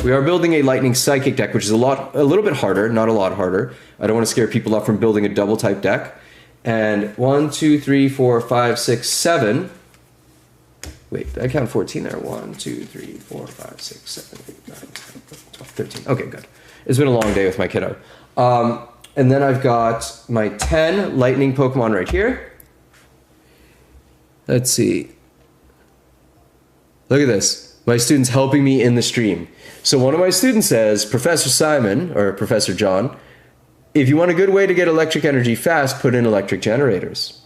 We are building a Lightning Psychic deck, which is a little bit harder, not a lot harder. I don't want to scare people off from building a double type deck. And 1, 2, 3, 4, 5, 6, 7. Wait, did I count 14 there? 1, 2, 3, 4, 5, 6, 7, 8, 9, 10, 11, 12, 13. Okay, good. It's been a long day with my kiddo. And then I've got my 10 Lightning Pokemon right here. Let's see. Look at this. My student's helping me in the stream. So one of my students says, Professor Simon, or Professor John, if you want a good way to get electric energy fast, put in electric generators.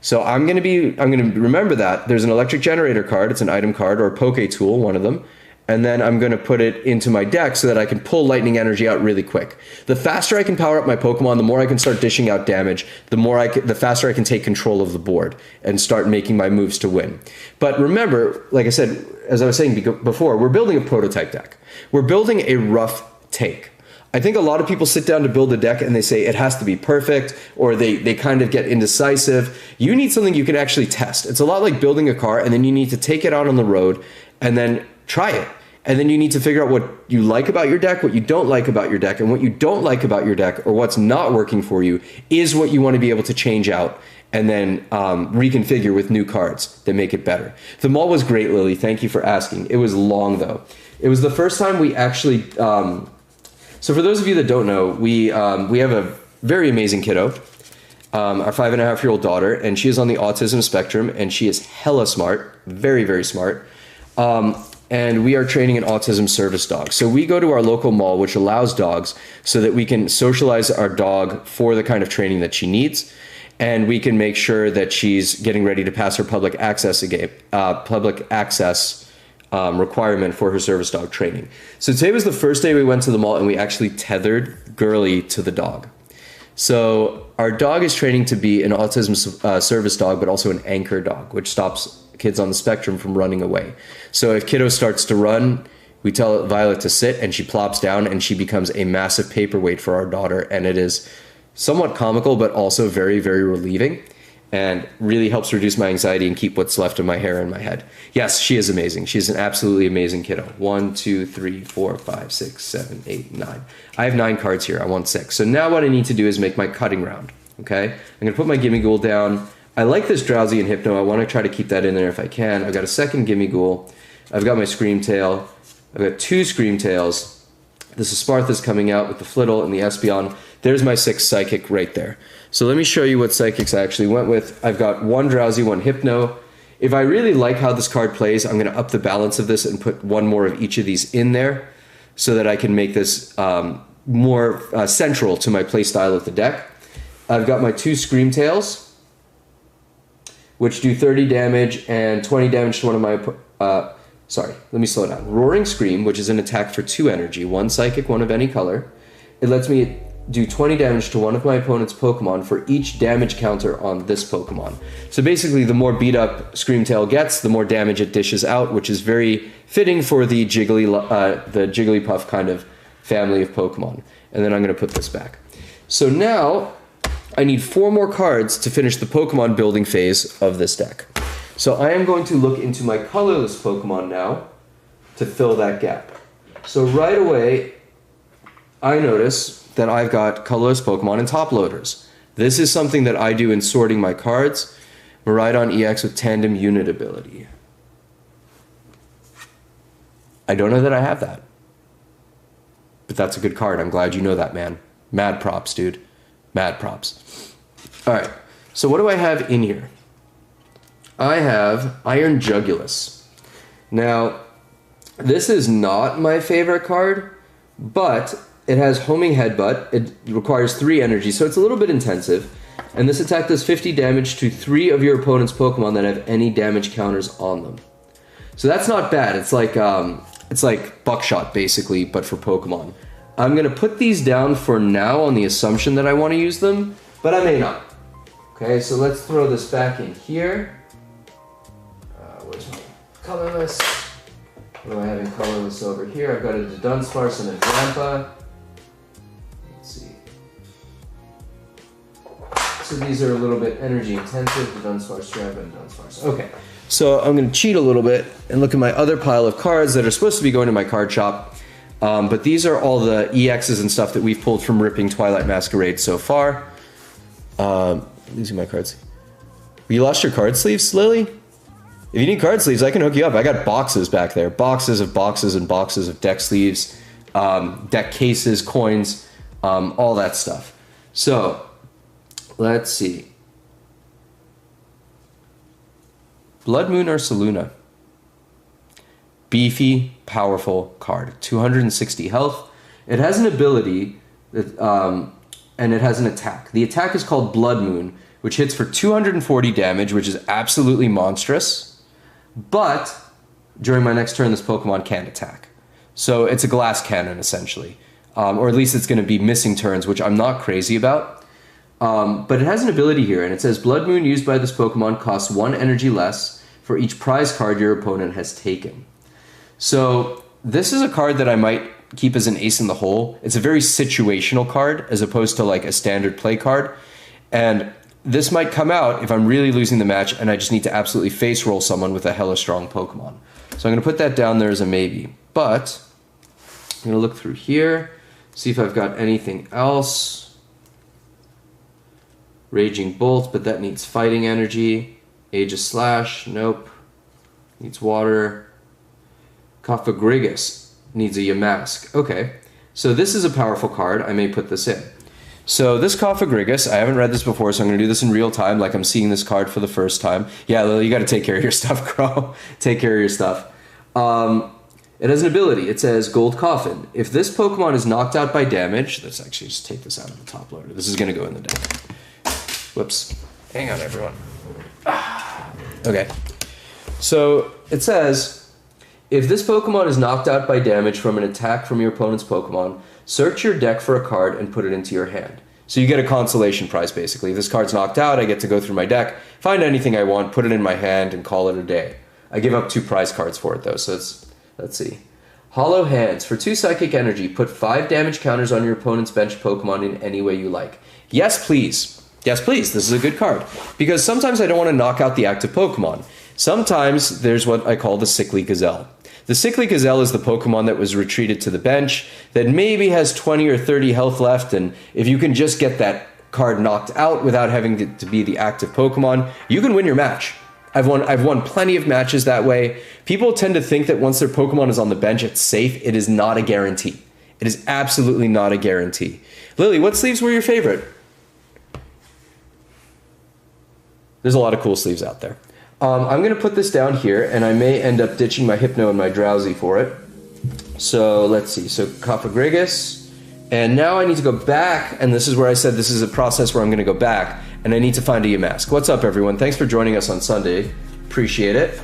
So I'm going to remember that. There's an electric generator card. It's an item card or a Poke Tool, one of them. And then I'm going to put it into my deck so that I can pull lightning energy out really quick. The faster I can power up my Pokemon, the more I can start dishing out damage, the faster I can take control of the board and start making my moves to win. But remember, like I said, as I was saying before, we're building a prototype deck. We're building a rough take. I think a lot of people sit down to build a deck and they say it has to be perfect, or they kind of get indecisive. You need something you can actually test. It's a lot like building a car, and then you need to take it out on the road and then try it. And then you need to figure out what you like about your deck, what you don't like about your deck, and what you don't like about your deck, or what's not working for you, is what you want to be able to change out and then reconfigure with new cards that make it better. The mall was great, Lily. Thank you for asking. It was long, though. It was the first time we actually... So for those of you that don't know, we have a very amazing kiddo, our 5.5-year-old daughter, and she is on the autism spectrum, and she is hella smart, very, very smart. And we are training an autism service dog. So we go to our local mall, which allows dogs, so that we can socialize our dog for the kind of training that she needs. And we can make sure that she's getting ready to pass her public access requirement for her service dog training. So today was the first day we went to the mall and we actually tethered Girly to the dog. So our dog is training to be an autism service dog, but also an anchor dog, which stops kids on the spectrum from running away. So if kiddo starts to run, we tell Violet to sit and she plops down and she becomes a massive paperweight for our daughter. And it is somewhat comical, but also very, very relieving, and really helps reduce my anxiety and keep what's left of my hair in my head. Yes, she is amazing. She's an absolutely amazing kiddo. 1, 2, 3, 4, 5, 6, 7, 8, 9. I have 9 cards here. I want 6. So now what I need to do is make my cutting round. Okay? I'm going to put my Gimme Ghoul down. I like this Drowsy and Hypno. I want to try to keep that in there if I can. I've got a second Gimme Ghoul. I've got my Scream Tail. I've got 2 Scream Tails. This is Sparthus coming out with the Flittle and the Espeon. There's my 6 Psychic right there. So let me show you what Psychics I actually went with. I've got 1 Drowsy, 1 Hypno. If I really like how this card plays, I'm going to up the balance of this and put 1 more of each of these in there so that I can make this more central to my play style of the deck. I've got my 2 Scream Tails, which do 30 damage and 20 damage to one of my... sorry, let me slow it down. Roaring Scream, which is an attack for 2 energy, 1 Psychic, 1 of any color. It lets me do 20 damage to one of my opponent's Pokemon for each damage counter on this Pokemon. So basically, the more beat up Screamtail gets, the more damage it dishes out, which is very fitting for the Jigglypuff kind of family of Pokemon. And then I'm going to put this back. So now I need 4 more cards to finish the Pokemon building phase of this deck. So I am going to look into my colorless Pokemon now to fill that gap. So right away, I notice that I've got colorless Pokemon and top loaders. This is something that I do in sorting my cards. Miraidon EX with Tandem Unit ability. I don't know that I have that. But that's a good card. I'm glad you know that, man. Mad props, dude. Mad props. Alright, so what do I have in here? I have Iron Jugulus. Now, this is not my favorite card, but it has Homing Headbutt. It requires 3 energy, so it's a little bit intensive. And this attack does 50 damage to 3 of your opponent's Pokemon that have any damage counters on them. So that's not bad. It's like Buckshot, basically, but for Pokemon. I'm going to put these down for now on the assumption that I want to use them, but I may not. Okay, so let's throw this back in here. Where's my colorless? What do I have in colorless over here? I've got a Dunsparce and a Drampa. Let's see. So these are a little bit energy intensive, the Dunsparce, Drampa, and Dunsparce. Okay, so I'm going to cheat a little bit and look at my other pile of cards that are supposed to be going to my card shop. But these are all the EXs and stuff that we've pulled from ripping Twilight Masquerade so far. Losing my cards. You lost your card sleeves, Lily? If you need card sleeves, I can hook you up. I got boxes back there. Boxes and boxes of deck sleeves, deck cases, coins, all that stuff. So, let's see. Blood Moon Ursaluna. Beefy, powerful card. 260 health. It has an ability that, and it has an attack. The attack is called Blood Moon, which hits for 240 damage, which is absolutely monstrous. But during my next turn, this Pokemon can't attack. So it's a glass cannon, essentially. Or at least it's going to be missing turns, which I'm not crazy about. But it has an ability here, and it says Blood Moon used by this Pokemon costs 1 energy less for each prize card your opponent has taken. So this is a card that I might keep as an ace in the hole. It's a very situational card as opposed to like a standard play card. And this might come out if I'm really losing the match and I just need to absolutely face roll someone with a hella strong Pokemon. So I'm going to put that down there as a maybe. But I'm going to look through here, see if I've got anything else. Raging Bolt, but that needs fighting energy. Aegis Slash, nope. Needs water. Cofagrigus needs a Yamask. Okay, so this is a powerful card. I may put this in. So this Cofagrigus, I haven't read this before, so I'm going to do this in real time, like I'm seeing this card for the first time. Yeah, Lily, you got to take care of your stuff, Crow. Take care of your stuff. It has an ability. It says Gold Coffin. If this Pokemon is knocked out by damage, let's actually just take this out of the top loader. This is going to go in the deck. Whoops. Hang on, everyone. Okay. So it says, if this Pokemon is knocked out by damage from an attack from your opponent's Pokemon, search your deck for a card and put it into your hand. So you get a consolation prize, basically. If this card's knocked out, I get to go through my deck, find anything I want, put it in my hand, and call it a day. I give up 2 prize cards for it, though, so let's see. Hollow Hands. For 2 psychic energy, put 5 damage counters on your opponent's bench Pokemon in any way you like. Yes, please. Yes, please. This is a good card. Because sometimes I don't want to knock out the active Pokemon. Sometimes there's what I call the Sickly Gazelle. The Sickly Gazelle is the Pokemon that was retreated to the bench that maybe has 20 or 30 health left, and if you can just get that card knocked out without having to be the active Pokemon, you can win your match. I've won plenty of matches that way. People tend to think that once their Pokemon is on the bench, it's safe. It is not a guarantee. It is absolutely not a guarantee. Lily, what sleeves were your favorite? There's a lot of cool sleeves out there. I'm going to put this down here, and I may end up ditching my Hypno and my Drowsy for it. So let's see. So Cofagrigus. And now I need to go back, and this is where I said this is a process where I'm going to go back, and I need to find a Yamask. What's up, everyone? Thanks for joining us on Sunday. Appreciate it.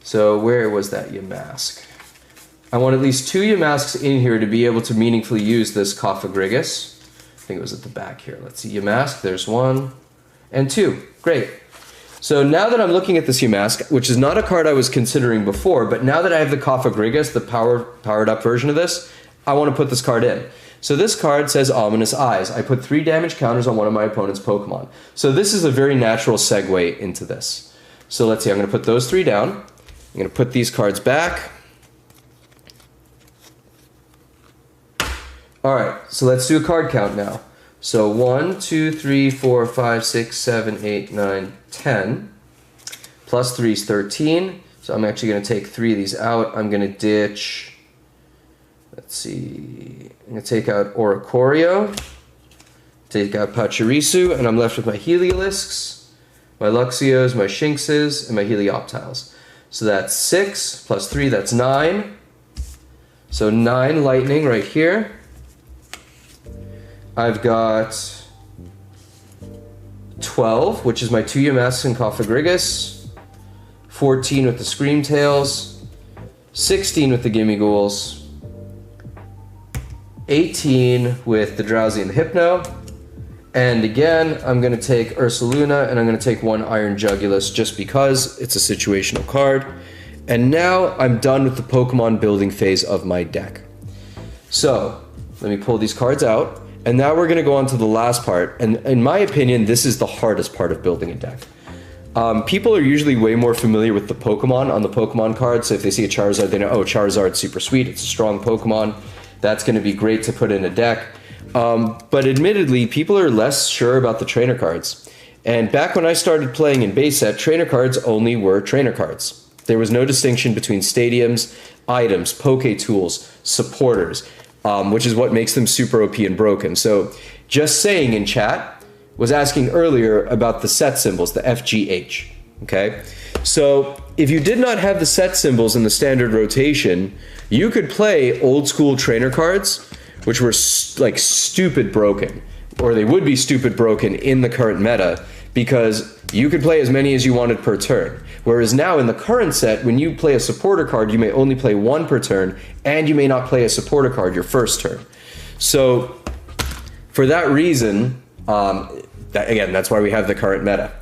So where was that Yamask? I want at least 2 Yamasks in here to be able to meaningfully use this Cofagrigus. I think it was at the back here. Let's see. Yamask. There's 1 and 2. Great. So now that I'm looking at this Yamask, which is not a card I was considering before, but now that I have the Cofagrigus, the powered up version of this, I want to put this card in. So this card says Ominous Eyes. I put 3 damage counters on one of my opponent's Pokemon. So this is a very natural segue into this. So let's see, I'm going to put those 3 down. I'm going to put these cards back. Alright, so let's do a card count now. So 1, 2, 3, 4, 5, 6, 7, 8, 9, 10. Plus 3 is 13. So I'm actually going to take 3 of these out. I'm going to ditch, let's see, I'm going to take out Oricorio, take out Pachirisu, and I'm left with my Helialisks, my Luxios, my Shinxes, and my Helioptiles. So that's 6 plus 3, that's 9. So 9 lightning right here. I've got 12, which is my 2 Yamasks and Cofagrigus, 14 with the Screamtails, 16 with the Gimmeghouls, 18 with the Drowsy and the Hypno, and again, I'm going to take Ursaluna, and I'm going to take 1 Iron Jugulus just because it's a situational card. And now I'm done with the Pokemon building phase of my deck. So, let me pull these cards out. And now we're going to go on to the last part, and in my opinion, this is the hardest part of building a deck. People are usually way more familiar with the Pokemon on the Pokemon card, so if they see a Charizard, they know, oh, Charizard's super sweet, it's a strong Pokemon. That's going to be great to put in a deck. But admittedly, people are less sure about the trainer cards. And back when I started playing in base set, trainer cards only were trainer cards. There was no distinction between stadiums, items, poke tools, supporters, which is what makes them super OP and broken. So just saying in chat was asking earlier about the set symbols, the FGH. Okay, so if you did not have the set symbols in the standard rotation, you could play old school trainer cards, which were like stupid broken, or they would be stupid broken in the current meta, because you could play as many as you wanted per turn. Whereas now in the current set, when you play a supporter card, you may only play one per turn, and you may not play a supporter card your first turn. So for that reason, that's why we have the current meta.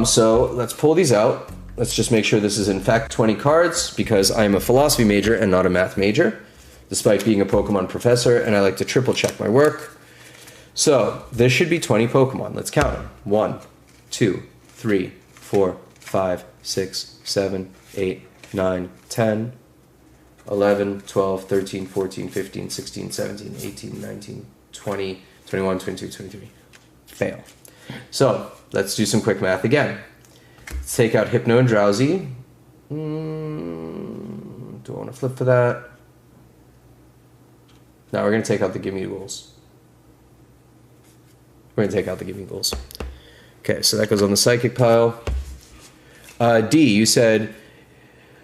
So let's pull these out. Let's just make sure this is in fact 20 cards, because I am a philosophy major and not a math major, despite being a Pokemon professor, and I like to triple check my work. So this should be 20 Pokemon. Let's count them. 1, 2, 3, 4, 5, 6, 7, 8, 9, 10, 11, 12, 13, 14, 15, 16, 17, 18, 19, 20, 21, 22, 23. Fail. So let's do some quick math again. Let's take out Hypno and Drowsy. Do I want to flip for that? Now we're going to take out the Gimme Ghouls. We're going to take out the Gimme Ghouls. Okay, so that goes on the Psychic pile. D, you said,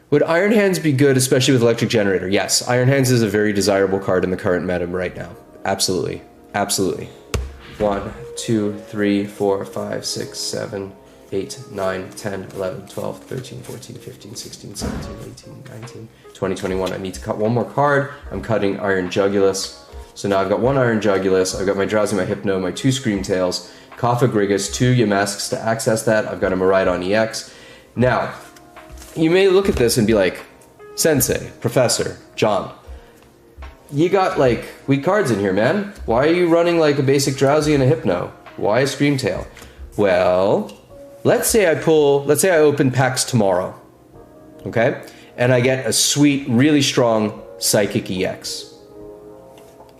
would Iron Hands be good, especially with Electric Generator? Yes, Iron Hands is a very desirable card in the current meta right now. Absolutely. Absolutely. 1, 2, 3, 4, 5, 6, 7, 8, 9, 10, 11, 12, 13, 14, 15, 16, 17, 18, 19, 20, 21. I need to cut one more card. I'm cutting Iron Jugulus. So now I've got one Iron Jugulus, I've got my Drowsy, my Hypno, my 2 Screamtails, Cophagrigus, 2 Yamasks to access that. I've got a Miraidon EX. Now, you may look at this and be like, Sensei, Professor, John, you got like weak cards in here, man. Why are you running like a basic Drowsy and a Hypno? Why a Screamtail? Well, let's say I open packs tomorrow, okay? And I get a sweet, really strong Psychic EX.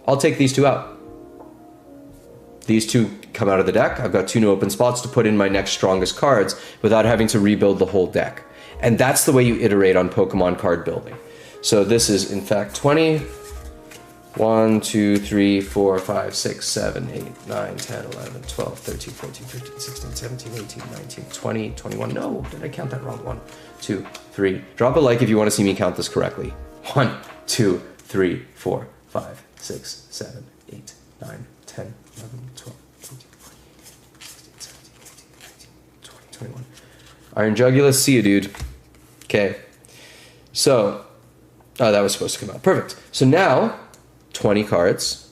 I'll take these 2 out. These 2 come out of the deck. I've got 2 new open spots to put in my next strongest cards without having to rebuild the whole deck. And that's the way you iterate on Pokemon card building. So this is in fact 20. 1, 2, 3, 4, 5, 6, 7, 8, 9, 10, 11, 12, 13, 14, 15, 16, 17, 18, 19, 20, 21. No, did I count that wrong? 1, 2, 3. Drop a like if you want to see me count this correctly. 1, 2, 3, 4, 5, 6, 7, 8, 9, 10, 11, 12, 13, 14, 16, 17, 18, 19, 20, 21. Iron Jugulus, see you, dude. Okay. So, that was supposed to come out. Perfect. So now, 20 cards.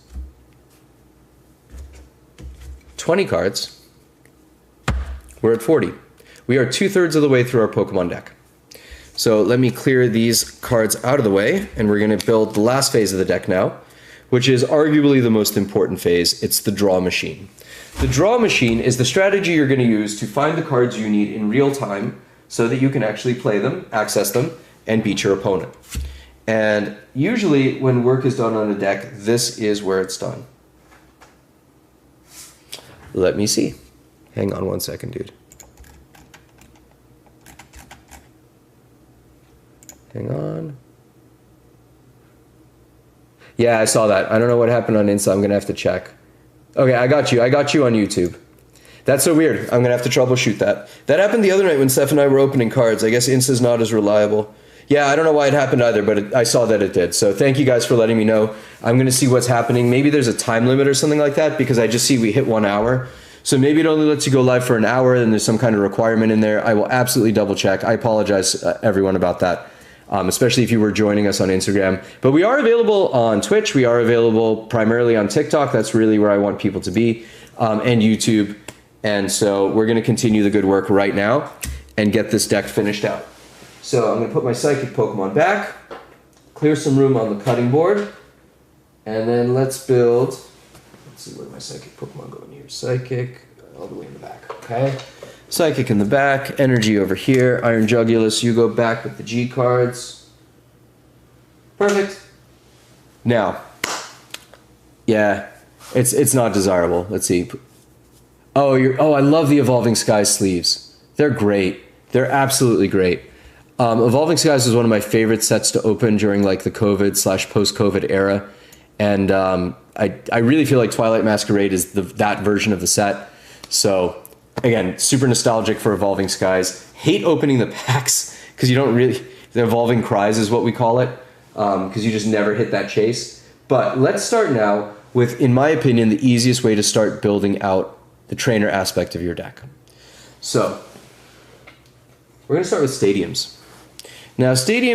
20 cards. We're at 40. We are 2/3 of the way through our Pokemon deck. So let me clear these cards out of the way, and we're going to build the last phase of the deck now, which is arguably the most important phase. It's the draw machine. The draw machine is the strategy you're going to use to find the cards you need in real time so that you can actually play them, access them, and beat your opponent. And usually when work is done on a deck, this is where it's done. Let me see. Hang on one second, dude. Hang on. Yeah, I saw that. I don't know what happened on Insta. I'm going to have to check. Okay, I got you. I got you on YouTube. That's so weird. I'm going to have to troubleshoot that. That happened the other night when Steph and I were opening cards. I guess Insta's not as reliable. Yeah, I don't know why it happened either, but I saw that it did. So thank you guys for letting me know. I'm going to see what's happening. Maybe there's a time limit or something like that, because I just see we hit 1 hour. So maybe it only lets you go live for an hour and there's some kind of requirement in there. I will absolutely double check. I apologize, everyone, about that. Especially if you were joining us on Instagram. But we are available on Twitch. We are available primarily on TikTok. That's really where I want people to be, and YouTube. And so we're going to continue the good work right now and get this deck finished out. So I'm going to put my Psychic Pokemon back, clear some room on the cutting board, and then let's build. Let's see where my Psychic Pokemon go in here. Psychic, all the way in the back, okay? Psychic in the back, Energy over here, Iron Jugulus, you go back with the G cards. Perfect. Now, Yeah, it's not desirable. Let's see. I love the Evolving Skies sleeves. They're great. They're absolutely great. Evolving Skies was one of my favorite sets to open during like the COVID / post-COVID era, and I really feel like Twilight Masquerade is that version of the set. So again, super nostalgic for Evolving Skies. Hate opening the packs because you don't really, the Evolving Cries is what we call it, because you just never hit that chase. But let's start now with, in my opinion, the easiest way to start building out the trainer aspect of your deck. So we're going to start with stadiums. Now, stadiums